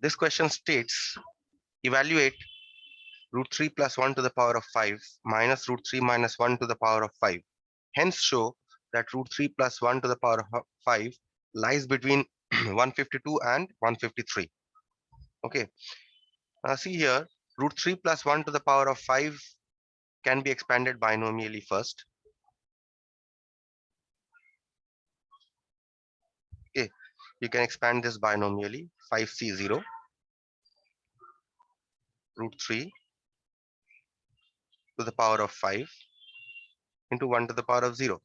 This question states, evaluate root 3 plus 1 to the power of 5 minus root 3 minus 1 to the power of 5. Hence show that root 3 plus 1 to the power of 5 lies between 152 and 153. Okay. Now see here, root 3 plus 1 to the power of 5 can be expanded binomially first. Okay. You can expand this binomially. 5c0 root 3 to the power of 5 into 1 to the power of 0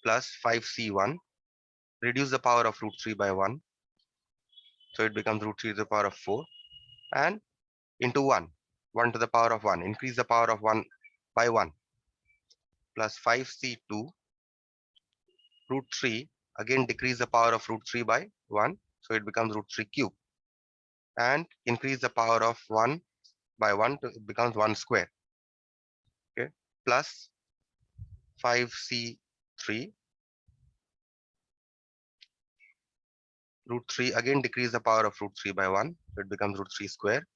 plus 5c1, reduce the power of root 3 by 1, so it becomes root 3 to the power of 4, and into 1 to the power of 1, increase the power of 1 by 1, plus 5c2 root 3, again decrease the power of root 3 by 1, so it becomes root 3 cube, and increase the power of 1 by 1, it becomes 1 square. Okay, plus 5c3 root 3, again decrease the power of root 3 by 1, so it becomes root 3 square,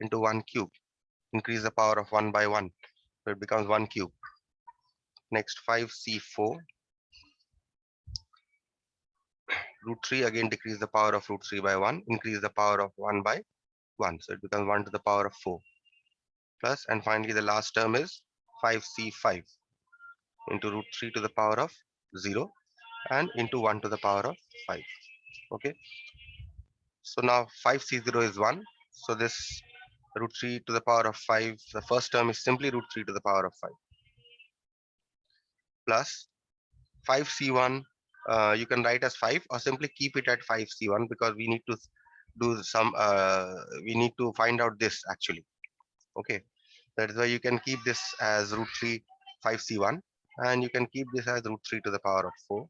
into 1 cube, increase the power of 1 by 1, so it becomes 1 cube. Next 5c4 root 3, again decrease the power of root 3 by 1, increase the power of 1 by 1, so it becomes 1 to the power of 4, plus, and finally the last term is 5c5 into root 3 to the power of 0 and into 1 to the power of 5. Okay, so now 5c0 is 1, so this root 3 to the power of 5, the first term is simply root 3 to the power of 5, plus 5c1, you can write as 5 or simply keep it at 5c1, because we need to do some we need to find out this actually. Okay, that is why you can keep this as root 3 5c1, and you can keep this as root 3 to the power of 4,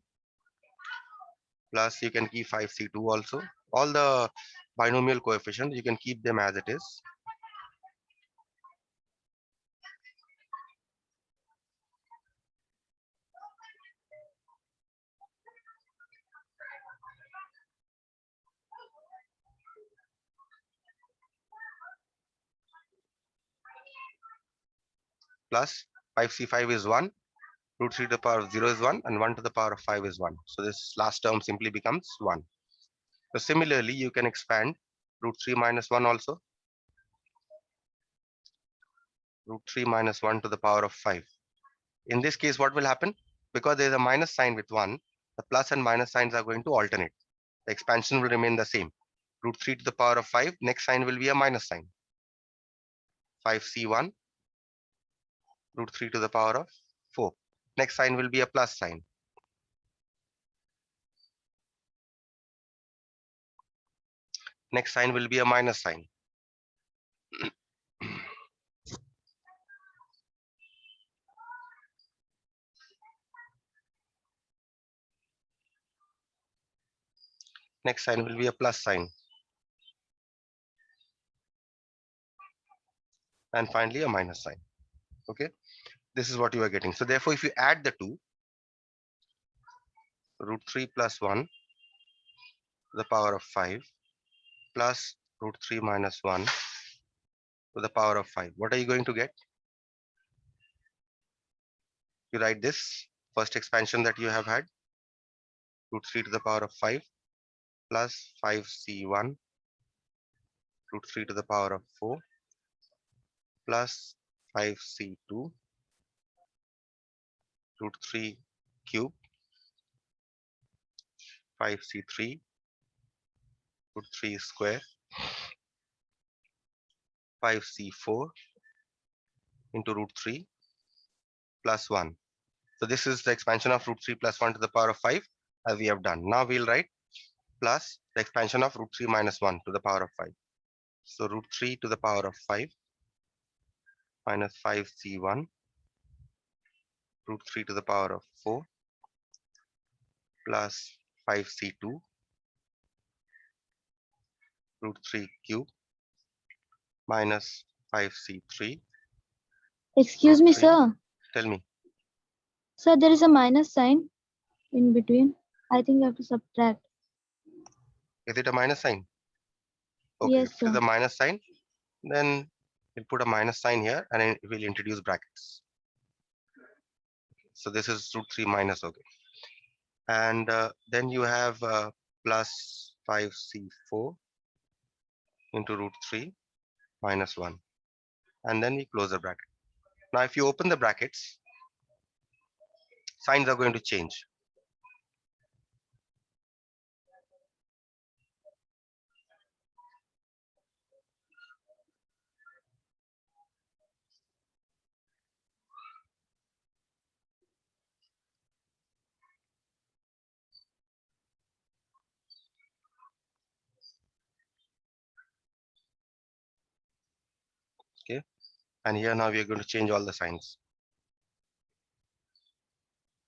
plus you can keep 5c2 also. All the binomial coefficients, you can keep them as it is. Plus 5c5 is 1, root 3 to the power of 0 is 1, and 1 to the power of 5 is 1. So this last term simply becomes 1. So similarly, you can expand root 3 minus 1 also. Root 3 minus 1 to the power of 5. In this case, what will happen? Because there is a minus sign with 1, the plus and minus signs are going to alternate. The expansion will remain the same. Root 3 to the power of 5, next sign will be a minus sign. 5c1, root 3 to the power of 4. Next sign will be a plus sign. Next sign will be a minus sign. Next sign will be a plus sign. And finally a minus sign. Okay, this is what you are getting. So therefore, if you add the two, root 3 plus 1 to the power of 5 plus root 3 minus 1 to the power of 5, what are you going to get? You write this first expansion that you have had, root 3 to the power of 5 plus 5c1 root 3 to the power of 4 plus 5c2 root 3 cube, 5c3 root 3 square, 5c4 into root 3 plus 1. So this is the expansion of root 3 plus 1 to the power of 5 as we have done. Now we'll write plus the expansion of root 3 minus 1 to the power of 5. So root 3 to the power of 5 minus 5c1 root 3 to the power of 4 plus 5c2 root 3 cube minus 5c3. Excuse me, sir. Tell me. Sir, there is a minus sign in between. I think you have to subtract. Is it a minus sign? Okay, Yes, if it is sir. a minus sign, then we'll put a minus sign here and then we'll introduce brackets. So this is root 3 minus, okay. And then you have plus 5c4 into root 3 minus 1. And then we close the bracket. Now, if you open the brackets, signs are going to change. Okay. And here now we are going to change all the signs.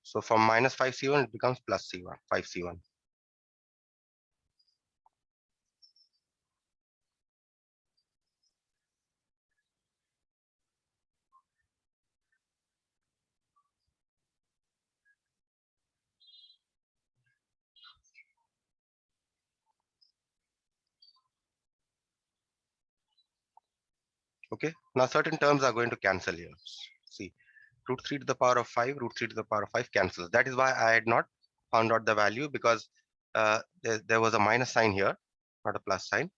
So from minus 5c1, it becomes plus c1, 5c1. Okay. Now certain terms are going to cancel here. See, root 3 to the power of 5, root 3 to the power of 5 cancels. That is why I had not found out the value, because there was a minus sign here, not a plus sign,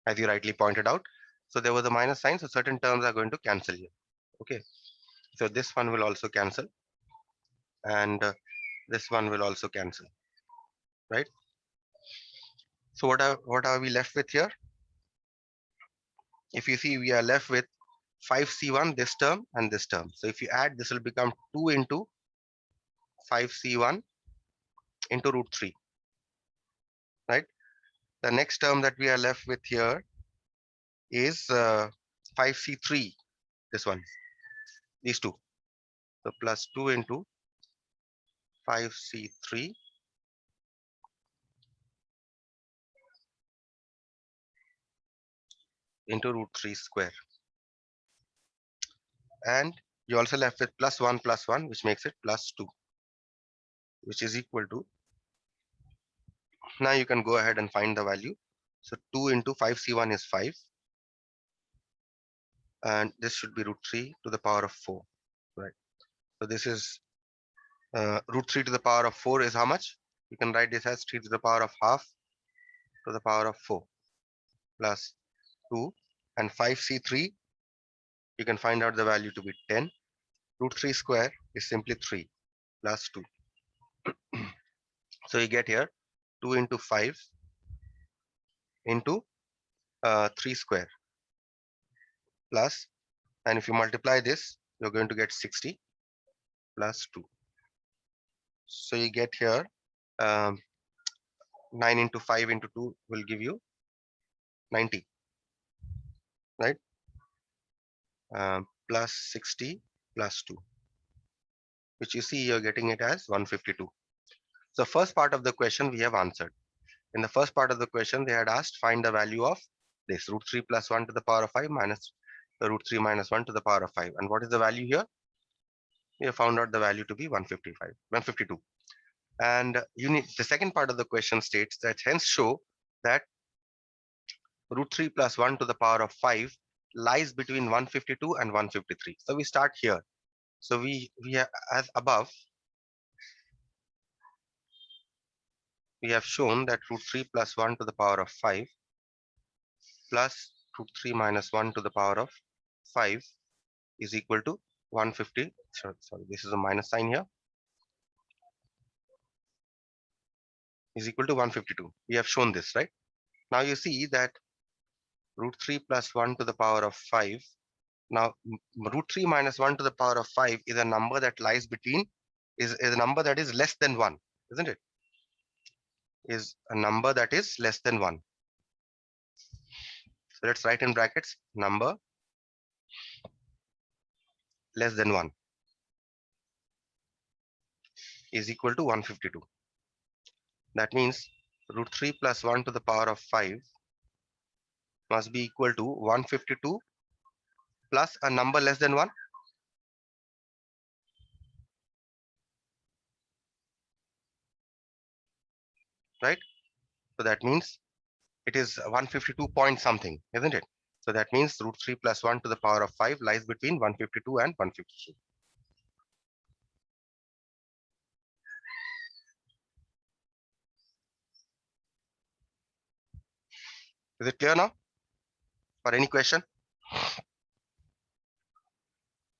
as you rightly pointed out. So there was a minus sign, so certain terms are going to cancel here. Okay. So this one will also cancel, and this one will also cancel, right? So what are we left with here? If you see, we are left with 5c1, this term and this term. So if you add, this will become 2 into 5c1 into root 3, right? The next term that we are left with here is 5c3, this one, these two. So plus 2 into 5c3 into root 3 square. And you also left with plus 1, which makes it plus 2, which is equal to, now you can go ahead and find the value. So 2 into 5c1 is 5, and this should be root 3 to the power of 4, right? So this is root 3 to the power of 4 is how much? You can write this as 3 to the power of half to the power of 4 plus 2, and 5c3, you can find out the value to be 10. Root 3 square is simply 3 plus 2. So you get here 2 into 5 into 3 square plus, and if you multiply this, you're going to get 60 plus 2. So you get here 9 into 5 into 2 will give you 90, right? Plus 60 plus 2, which you see you're getting it as 152. So first part of the question we have answered. In the first part of the question, they had asked find the value of this root 3 plus 1 to the power of 5 minus root 3 minus 1 to the power of 5. And what is the value here? We have found out the value to be 152. And you need the second part of the question states that hence show that root 3 plus 1 to the power of 5 lies between 152 and 153. So we start here. So we have, as above, we have shown that root 3 plus 1 to the power of 5 plus root 3 minus 1 to the power of 5 is equal to 150. Sorry, this is a minus sign here. Is equal to 152. We have shown this, right? Now you see that root 3 plus 1 to the power of 5. Now, root 3 minus 1 to the power of 5 is a number that lies between, is a number that is less than 1, isn't it? Is a number that is less than 1. So let's write in brackets number less than 1 is equal to 152. That means root 3 plus 1 to the power of 5 must be equal to 152 plus a number less than 1. Right? So that means it is 152 point something, isn't it? So that means root 3 plus 1 to the power of 5 lies between 152 and 153. Is it clear now? For any question?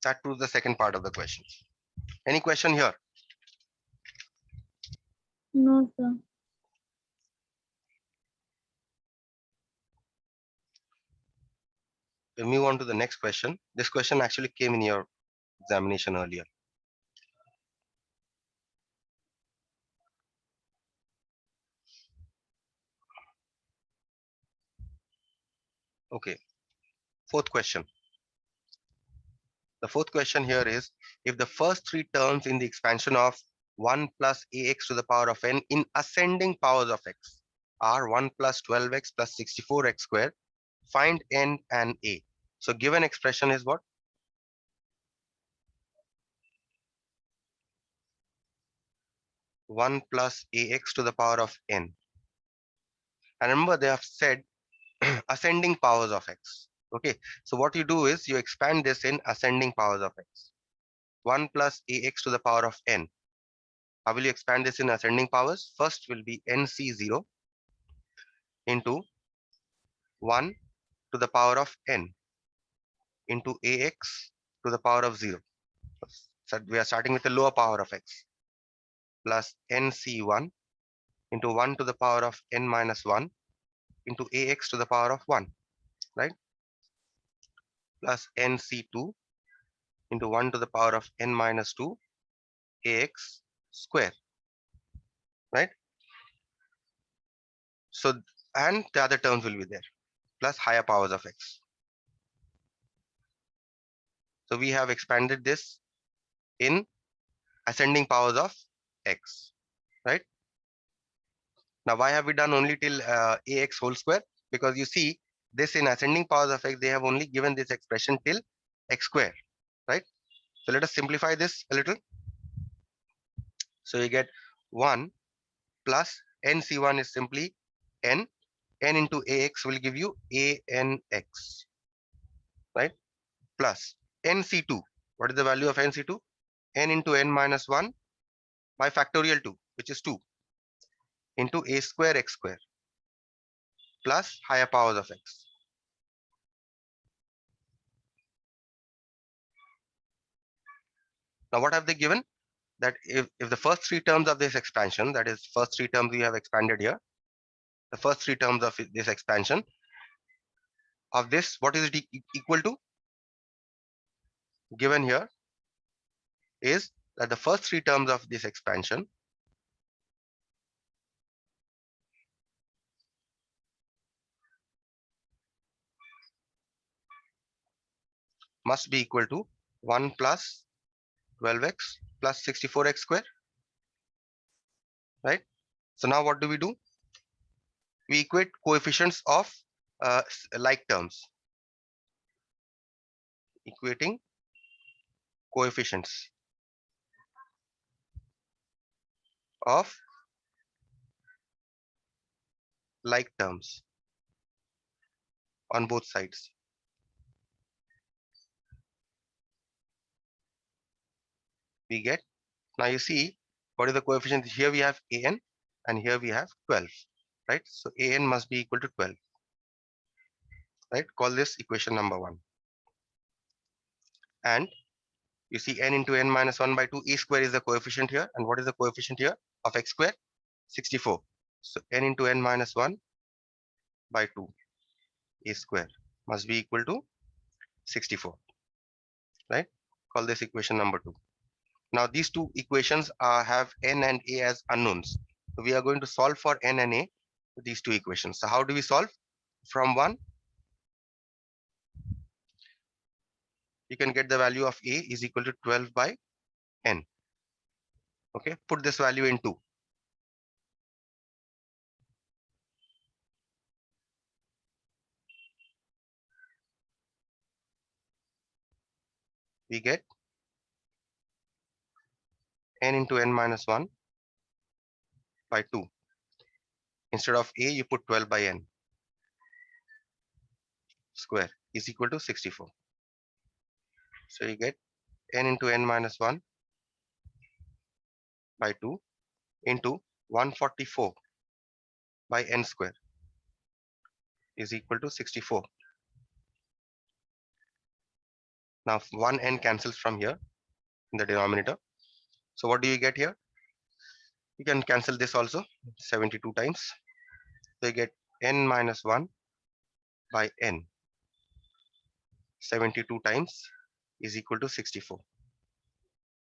That proves the second part of the question. Any question here? No, sir. We'll move on to the next question. This question actually came in your examination earlier. Okay, fourth question. The fourth question here is, if the first three terms in the expansion of 1 plus ax to the power of n in ascending powers of x are 1 plus 12x plus 64x squared, find n and a. So given expression is what? One plus ax to the power of n. And remember, they have said ascending powers of x. Okay, so what you do is you expand this in ascending powers of x. 1 plus ax to the power of n. How will you expand this in ascending powers? First will be nc0 into 1 to the power of n into ax to the power of 0. So we are starting with the lower power of x plus nc1 into 1 to the power of n minus 1 into ax to the power of 1, right? Plus nc2 into 1 to the power of n minus 2 ax square, right? So, and the other terms will be there, plus higher powers of x. So we have expanded this in ascending powers of x, right? Now, why have we done only till ax whole square? Because you see, this in ascending powers of x, they have only given this expression till x square, right? So let us simplify this a little. So you get 1 plus nc1 is simply n. N into ax will give you anx, right? Plus nc2. What is the value of nc2? N into n minus 1 by factorial 2, which is 2, into a square x square plus higher powers of x. Now what have they given? That if the first three terms of this expansion, that is first three terms we have expanded here, the first three terms of this expansion of this, what is it equal to? Given here is that the first three terms of this expansion must be equal to 1 plus 12x plus 64x square, right? So now what do? We equate coefficients of like terms, equating coefficients of like terms on both sides. We get, now you see, what is the coefficient? Here we have an and here we have 12, right? So an must be equal to 12, right? Call this equation number 1. And you see n into n minus 1 by 2, a square is the coefficient here. And what is the coefficient here of x square? 64. So n into n minus 1 by 2, a square must be equal to 64, right? Call this equation number 2. Now these two equations have n and a as unknowns. So we are going to solve for n and a with these two equations. So how do we solve? From 1, you can get the value of a is equal to 12 by n. Okay, put this value in 2. We get n into n minus 1 by 2. Instead of a, you put 12 by n. square is equal to 64. So you get n into n minus 1 by 2 into 144 by n square is equal to 64. Now one n cancels from here in the denominator. So what do you get here? You can cancel this also 72 times. So you get n minus 1 by n 72 times is equal to 64.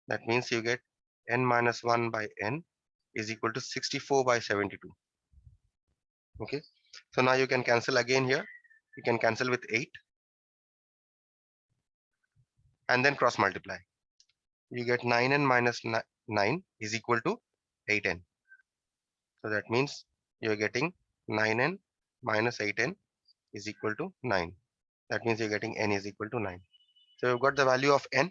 That means you get n minus 1 by n is equal to 64 by 72. Okay. So now you can cancel again here. You can cancel with 8 and then cross multiply. You get 9n minus 9 is equal to 8n. So that means you're getting 9n minus 8n is equal to 9. That means you're getting n is equal to 9. So you've got the value of n.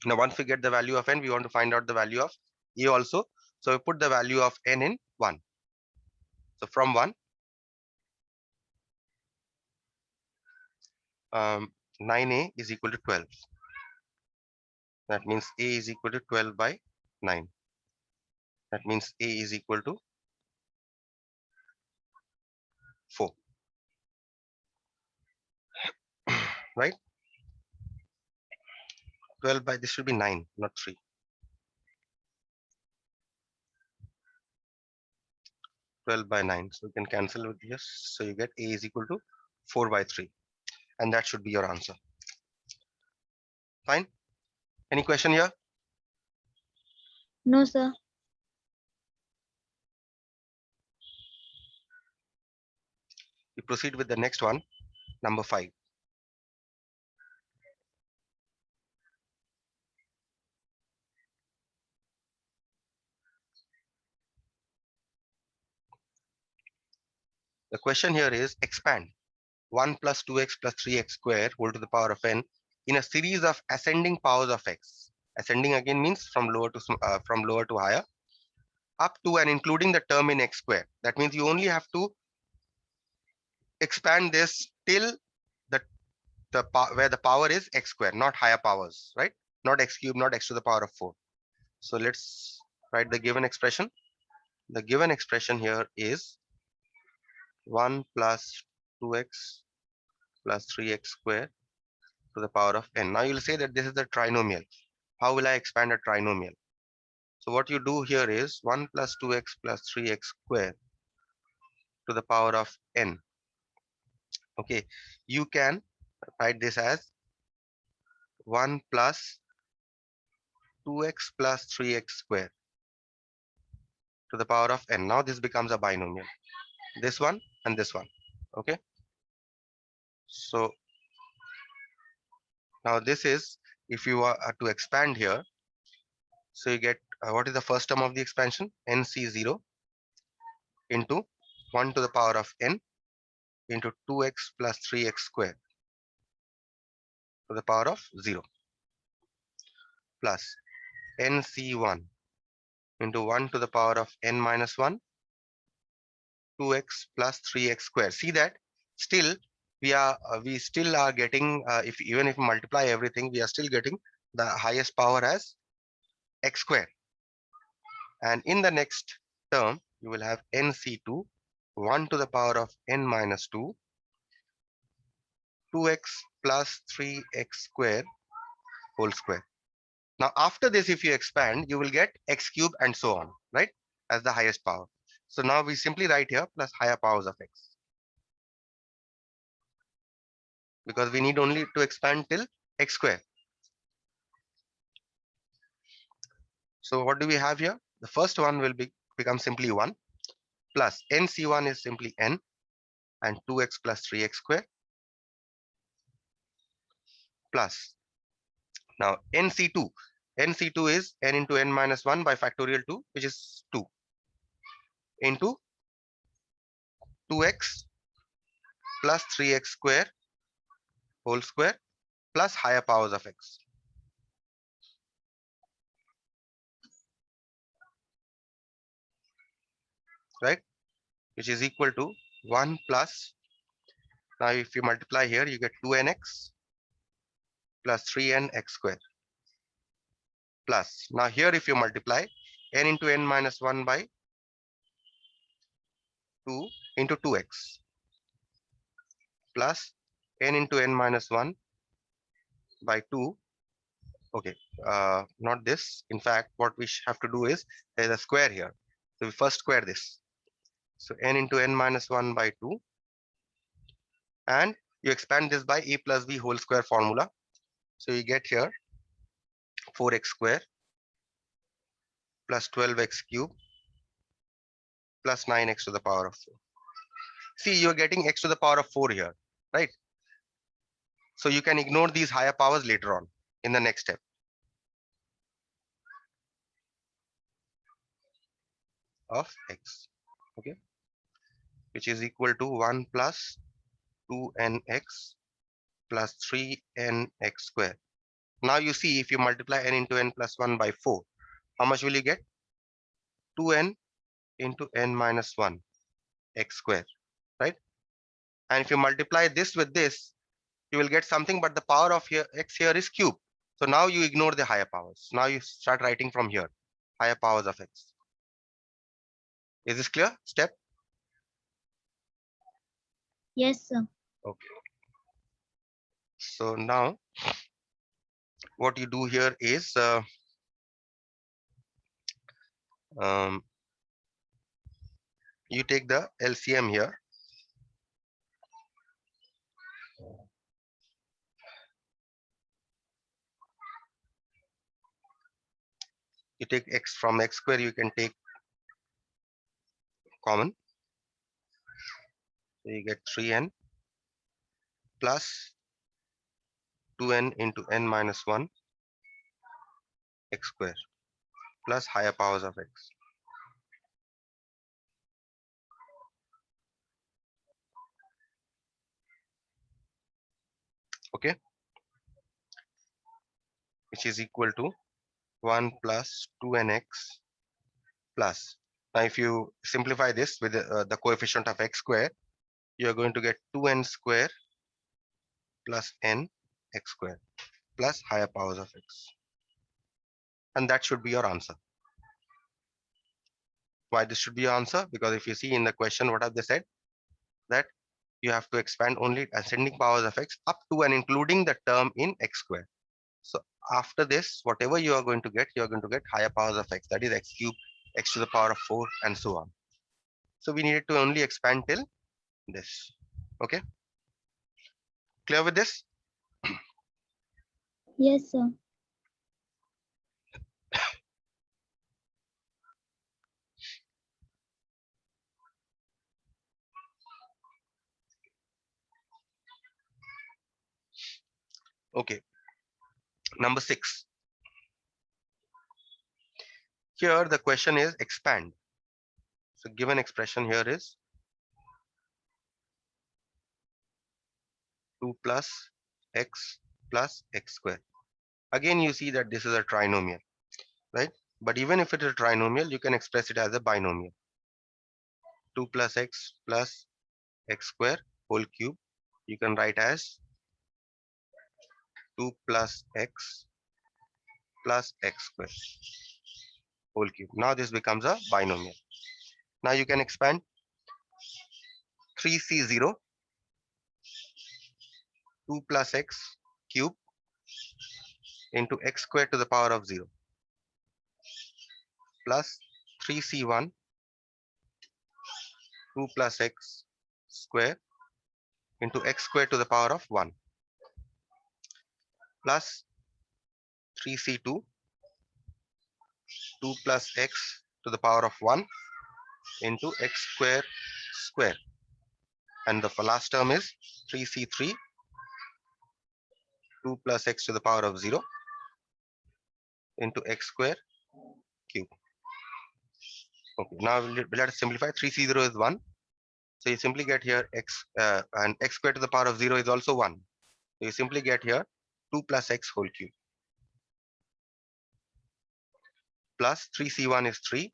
Now once we get the value of n, we want to find out the value of a also. So we put the value of n in 1. So from 1, 9a is equal to 12. That means a is equal to 12 by 9. That means a is equal to 4. Right? 12 by, this should be 9, not 3. 12 by 9. So you can cancel with this. So you get a is equal to 4 by 3. And that should be your answer. Fine. Any question here? No, sir. We proceed with the next one, number 5. The question here is expand 1 plus 2x plus 3x square whole to the power of n in a series of ascending powers of x. Ascending again means from lower to higher, up to and including the term in x square. That means you only have to expand this till where the power is x square, not higher powers, right? Not x cube, not x to the power of 4. So let's write the given expression. The given expression here is 1 plus 2x plus 3x square to the power of n. Now you'll say that this is the trinomial. How will I expand a trinomial? So what you do here is 1 plus 2x plus 3x square to the power of n. Okay, you can write this as 1 plus 2x plus 3x square to the power of n. Now this becomes a binomial. This one and this one. Okay. So now this is, if you are to expand here, so you get what is the first term of the expansion? nc0 into 1 to the power of n into 2x plus 3x square to the power of 0 plus nc1 into 1 to the power of n minus 1 2x plus 3x square. See that still we still are getting, if even if we multiply everything, we are still getting the highest power as x square. And in the next term, you will have nc2 1 to the power of n minus 2 2x plus 3x square whole square. Now after this, if you expand, you will get x cube and so on, right, as the highest power. So now we simply write here plus higher powers of x, because we need only to expand till x square. So what do we have here? The first one will become simply 1 plus nc1 is simply n and 2x plus 3x square plus now nc2. nc2 is n into n minus 1 by factorial 2, which is 2 into 2x plus 3x square whole square plus higher powers of x. Right? Which is equal to 1 plus Now if you multiply here, you get 2nx plus 3nx square plus. Now here if you multiply n into n minus 1 by 2 into 2x plus n into n minus 1 by 2. Okay, not this. In fact, what we have to do is there's a square here. So we first square this. So n into n minus 1 by 2. And you expand this by a plus b whole square formula. So you get here 4x square plus 12x cube plus 9x to the power of 4. See, you're getting x to the power of 4 here, right? So you can ignore these higher powers later on in the next step. Of x, okay, which is equal to 1 plus 2nx plus 3nx square. Now you see, if you multiply n into n plus 1 by 4, how much will you get? 2n into n minus 1 x square, right? And if you multiply this with this, you will get something, but the power of here x here is cube. So now you ignore the higher powers. Now you start writing from here, higher powers of x. Is this clear? Step? Yes, sir. Okay. So now what you do here is you take the LCM here. You take x from x square, you can take common. So you get 3n plus 2n into n minus 1 x square plus higher powers of x. Okay, which is equal to 1 plus 2nx plus. Now if you simplify this with the coefficient of x square, you are going to get 2n square plus n x square plus higher powers of x. And that should be your answer. Why this should be your answer? Because if you see in the question, what have they said? That you have to expand only ascending powers of x up to and including the term in x square. So after this, whatever you are going to get, you are going to get higher powers of x, that is x cube, x to the power of 4, and so on. So we needed to only expand till this. Okay, clear with this? Yes, sir. Okay, number 6. Here the question is expand. So given expression here is 2 plus x square. Again, you see that this is a trinomial, right? But even if it is a trinomial, you can express it as a binomial. 2 plus x square whole cube, you can write as 2 plus x square whole cube. Now this becomes a binomial. Now you can expand 3c0, 2 plus x cube into x square to the power of 0 plus 3c1, 2 plus x square into x square to the power of 1 plus 3c2, 2 plus x to the power of 1 into x square square. And the last term is 3c3, 2 plus x to the power of 0 into x square cube. Okay, now let us simplify. 3c0 is 1. So you simply get here x and x square to the power of 0 is also 1. So you simply get here 2 plus x whole cube plus 3c1 is 3.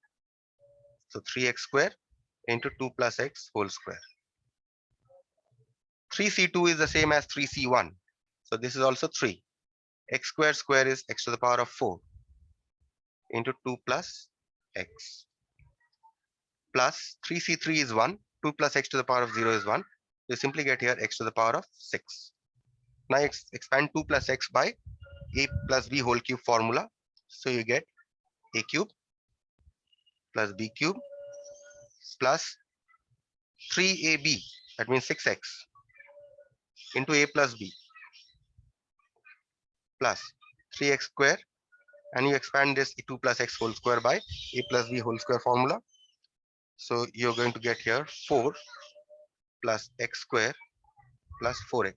So 3x square into 2 plus x whole square. 3c2 is the same as 3c1. So this is also 3. X square is x to the power of 4 into 2 plus x plus 3c3 is 1. 2 plus x to the power of 0 is 1. You simply get here x to the power of 6. Now expand 2 plus x by a plus b whole cube formula. So you get a cube plus b cube plus 3ab, that means 6x into a plus b plus 3x square, and you expand this 2 plus x whole square by a plus b whole square formula. So you're going to get here 4 plus x square plus 4x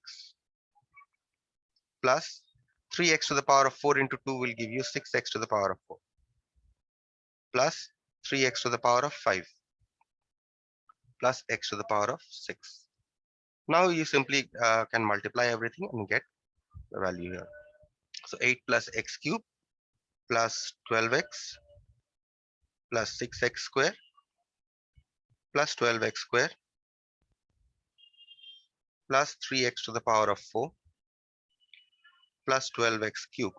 plus 3x to the power of 4 into 2 will give you 6x to the power of 4 plus 3x to the power of 5 plus x to the power of 6. Now you simply can multiply everything and get the value here. So 8 plus x cube plus 12x plus 6x square plus 12x square plus 3x to the power of 4 plus 12x cube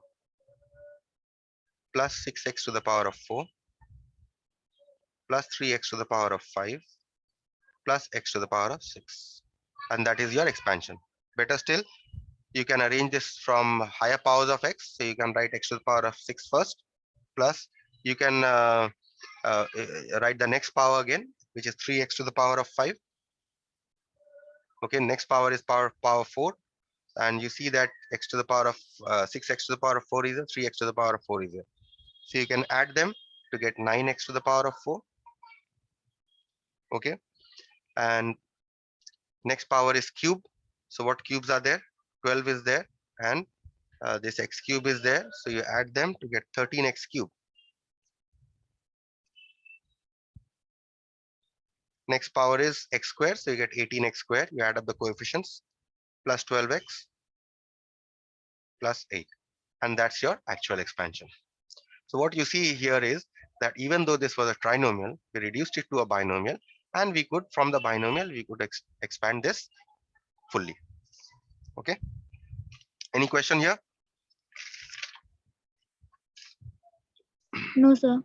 plus 6x to the power of 4 plus 3x to the power of 5 plus x to the power of 6. And that is your expansion. Better still, you can arrange this from higher powers of x. So you can write x to the power of 6 first, plus you can write the next power again, which is 3x to the power of 5. Okay, next power is power 4. And you see that x to the power of 6x to the power of 4 is 3x to the power of 4 is here. So you can add them to get 9x to the power of 4. Okay, and next power is cube. So what cubes are there? 12 is there, and this x cube is there. So you add them to get 13x cube. Next power is x square. So you get 18x square. You add up the coefficients plus 12x plus 8. And that's your actual expansion. So what you see here is that even though this was a trinomial, we reduced it to a binomial, and we could, from the binomial, we could expand this fully. Okay. Any question here? No, sir.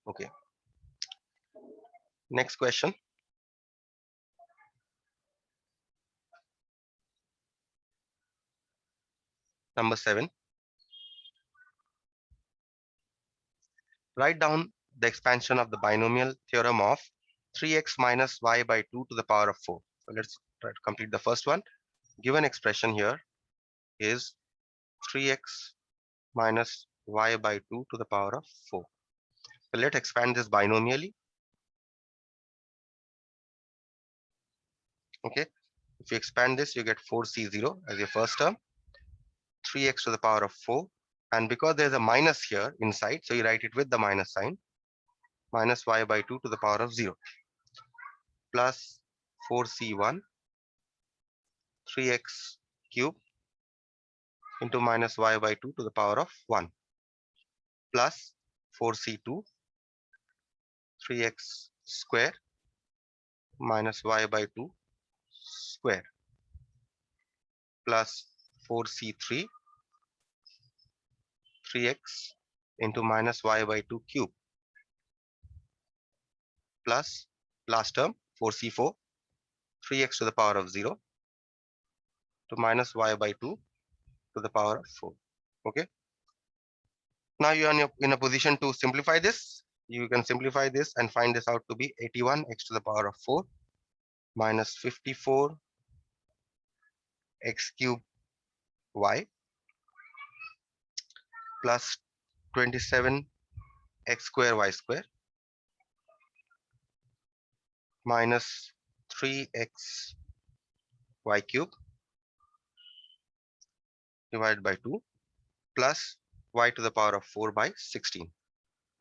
Okay. Next question. Number 7. Write down the expansion of the binomial theorem of 3x minus y by 2 to the power of 4. So let's try to complete the first one. Given expression here is 3x minus y by 2 to the power of 4. So let's expand this binomially. Okay, if you expand this, you get 4c0 as your first term, 3x to the power of 4. And because there's a minus here inside, so you write it with the minus sign, minus y by 2 to the power of 0 plus 4c1 3x cube into minus y by 2 to the power of 1 plus 4c2 3x square minus y by 2 square plus 4c3 3x into minus y by 2 cube plus last term 4c4 3x to the power of 0 to minus y by 2 to the power of 4. Okay. Now you are in a position to simplify this. You can simplify this and find this out to be 81 x to the power of 4 minus 54 x cube y plus 27 x square y square minus 3x y cube divided by 2 plus y to the power of 4 by 16.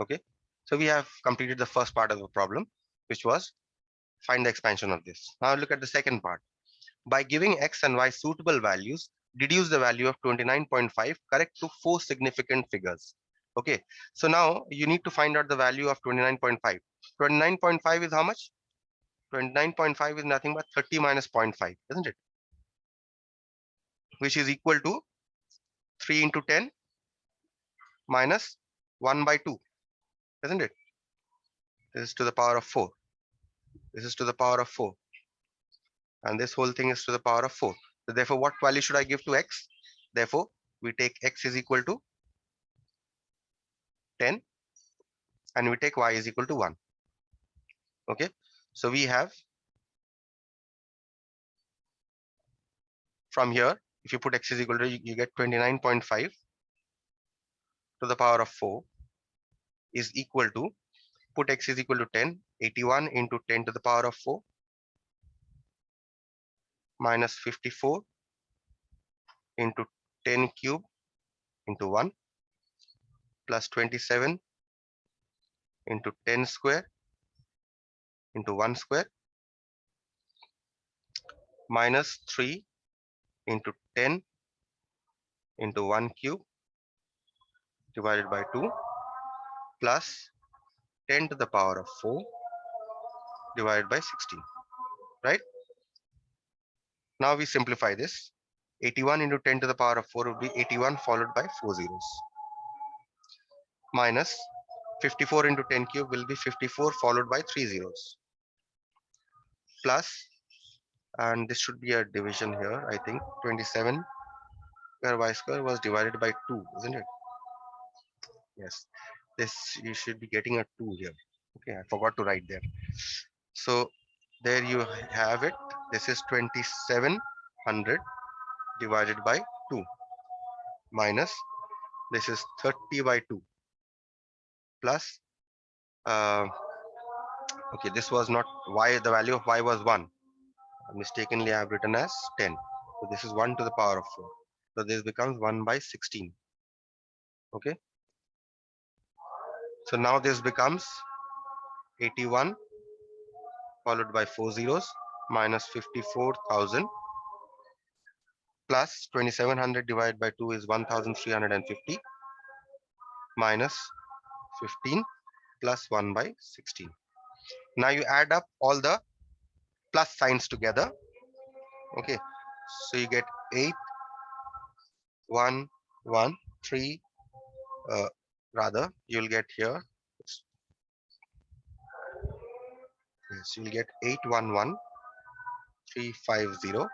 Okay, so we have completed the first part of the problem, which was find the expansion of this. Now look at the second part. By giving x and y suitable values, deduce the value of 29.5 correct to 4 significant figures. Okay, so now you need to find out the value of 29.5. 29.5 is how much? 29.5 is nothing but 30 minus 0.5, isn't it? Which is equal to 3 into 10 minus 1 by 2, isn't it? This is to the power of 4. This is to the power of 4. And this whole thing is to the power of 4. So therefore, what value should I give to x? Therefore, we take x is equal to 10 and we take y is equal to 1. Okay. So we have from here, if you put x is equal to, you get 29.5 to the power of 4 is equal to, put x is equal to 10, 81 into 10 to the power of 4 minus 54 into 10 cube into 1 plus 27 into 10 square into 1 square minus 3 into 10 into 1 cube divided by 2 plus 10 to the power of 4 divided by 16, right? Now we simplify this. 81 into 10 to the power of 4 would be 81 followed by 4 zeros. Minus 54 into 10 cube will be 54 followed by 3 zeros. Plus, and this should be a division here, I think 27 square y square was divided by 2, isn't it? Yes, this you should be getting a 2 here. Okay, I forgot to write there. So there you have it. This is 2700 divided by 2 minus this is 30 by 2 plus okay, this was not y, the value of y was 1. Mistakenly I have written as 10. So this is 1 to the power of 4. So this becomes 1 by 16. Okay. So now this becomes 81 followed by 4 zeros minus 54,000 plus 2700 divided by 2 is 1350 minus 15 plus 1 by 16. Now you add up all the plus signs together. Okay, so you get 8 1 1 3 rather you'll get here, yes, you'll get 811 350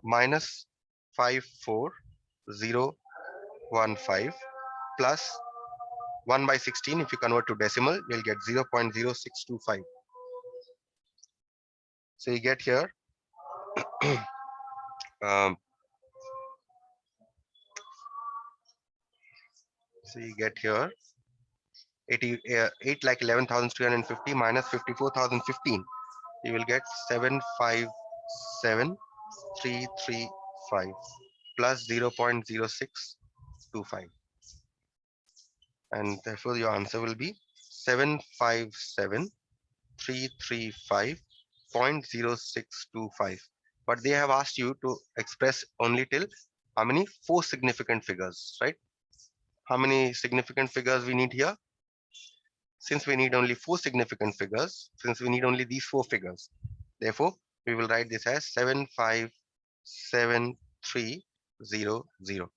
minus 54015 plus 1 by 16. If you convert to decimal, you'll get 0.0625. So you get here so you get here 8 like 11,350 minus 54,015. You will get 757,335 plus 0.0625. And therefore your answer will be 757,335.0625. But they have asked you to express only till how many? 4 significant figures, right? How many significant figures we need here? Since we need only 4 significant figures, since we need only these 4 figures, therefore we will write this as 757,300,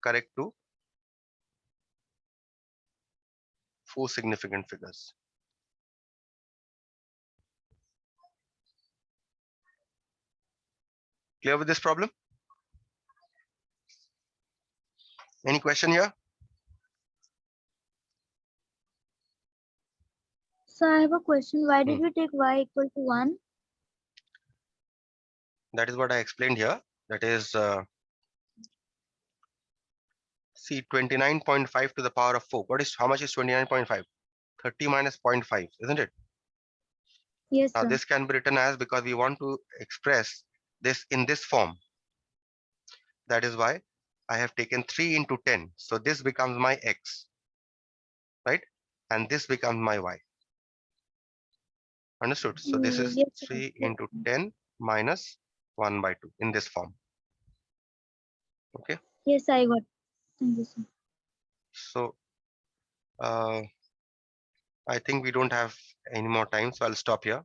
correct to 4 significant figures. Clear with this problem? Any question here? So I have a question. Why did we take y equal to 1? That is what I explained here. That is, see, 29.5 to the power of 4. What is, how much is 29.5? 30 minus 0.5, isn't it? Yes, Now sir. this can be written as, because we want to express this in this form. That is why I have taken 3 into 10. So this becomes my x, right? And this becomes my y. Understood? So this is Yes, sir. 3 into 10 minus 1 by 2 in this form. Okay. Yes, I got it. Thank you, sir. So I think we don't have any more time, so I'll stop here.